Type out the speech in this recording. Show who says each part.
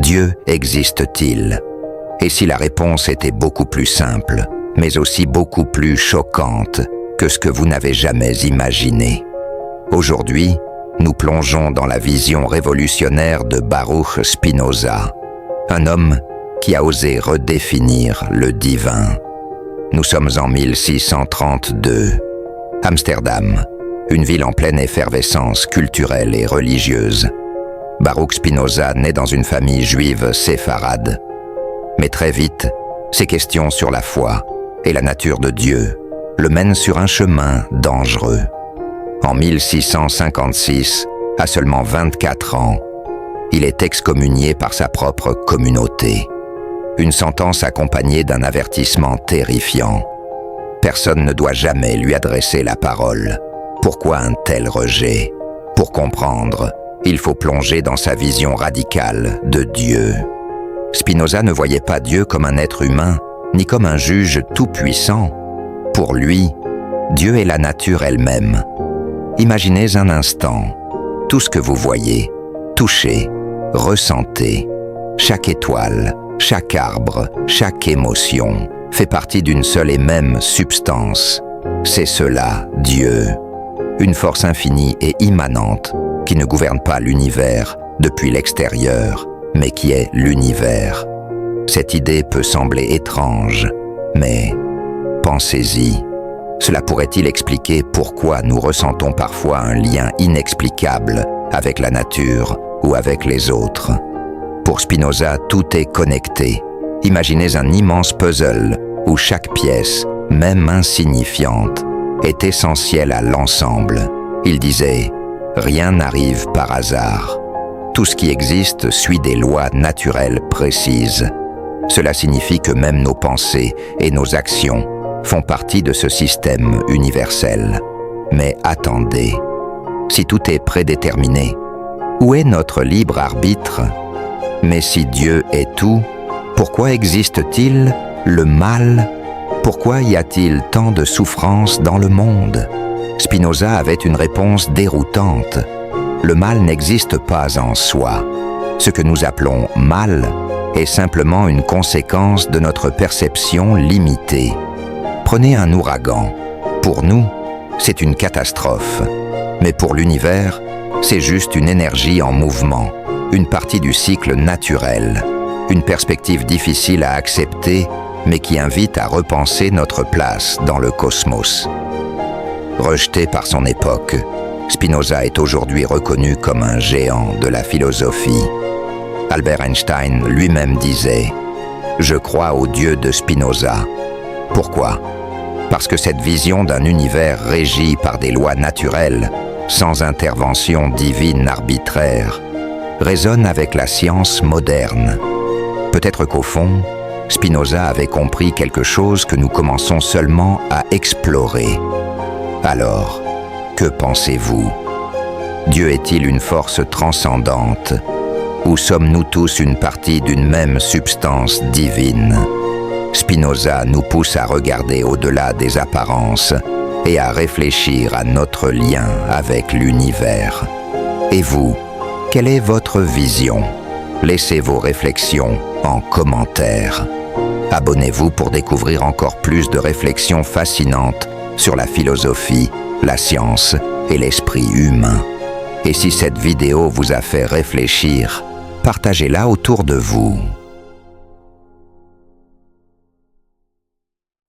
Speaker 1: Dieu existe-t-il? Et si la réponse était beaucoup plus simple, mais aussi beaucoup plus choquante que ce que vous n'avez jamais imaginé? Aujourd'hui, nous plongeons dans la vision révolutionnaire de Baruch Spinoza, un homme qui a osé redéfinir le divin. Nous sommes en 1632. Amsterdam, une ville en pleine effervescence culturelle et religieuse. Baruch Spinoza naît dans une famille juive séfarade. Mais très vite, ses questions sur la foi et la nature de Dieu le mènent sur un chemin dangereux. En 1656, à seulement 24 ans, il est excommunié par sa propre communauté. Une sentence accompagnée d'un avertissement terrifiant. Personne ne doit jamais lui adresser la parole. Pourquoi un tel rejet? Pour comprendre, il faut plonger dans sa vision radicale de Dieu. Spinoza ne voyait pas Dieu comme un être humain, ni comme un juge tout-puissant. Pour lui, Dieu est la nature elle-même. Imaginez un instant, tout ce que vous voyez, touchez, ressentez, chaque étoile, chaque arbre, chaque émotion, fait partie d'une seule et même substance. C'est cela, Dieu. Une force infinie et immanente qui ne gouverne pas l'univers depuis l'extérieur, mais qui est l'univers. Cette idée peut sembler étrange, mais pensez-y. Cela pourrait-il expliquer pourquoi nous ressentons parfois un lien inexplicable avec la nature ou avec les autres? Pour Spinoza, tout est connecté. Imaginez un immense puzzle où chaque pièce, même insignifiante, est essentielle à l'ensemble. Il disait « Rien n'arrive par hasard. Tout ce qui existe suit des lois naturelles précises. Cela signifie que même nos pensées et nos actions font partie de ce système universel. Mais attendez, si tout est prédéterminé, où est notre libre arbitre? Mais si Dieu est tout, pourquoi existe-t-il le mal? Pourquoi y a-t-il tant de souffrance dans le monde? Spinoza avait une réponse déroutante. Le mal n'existe pas en soi. Ce que nous appelons mal est simplement une conséquence de notre perception limitée. Prenez un ouragan. Pour nous, c'est une catastrophe. Mais pour l'univers, c'est juste une énergie en mouvement, une partie du cycle naturel, une perspective difficile à accepter, mais qui invite à repenser notre place dans le cosmos. Rejeté par son époque, Spinoza est aujourd'hui reconnu comme un géant de la philosophie. Albert Einstein lui-même disait « Je crois au Dieu de Spinoza ». Pourquoi? Parce que cette vision d'un univers régi par des lois naturelles, sans intervention divine arbitraire, résonne avec la science moderne. Peut-être qu'au fond, Spinoza avait compris quelque chose que nous commençons seulement à explorer. Alors, que pensez-vous? Dieu est-il une force transcendante? Ou sommes-nous tous une partie d'une même substance divine? Spinoza nous pousse à regarder au-delà des apparences et à réfléchir à notre lien avec l'univers. Et vous, quelle est votre vision? Laissez vos réflexions en commentaire. Abonnez-vous pour découvrir encore plus de réflexions fascinantes sur la philosophie, la science et l'esprit humain. Et si cette vidéo vous a fait réfléchir, partagez-la autour de vous.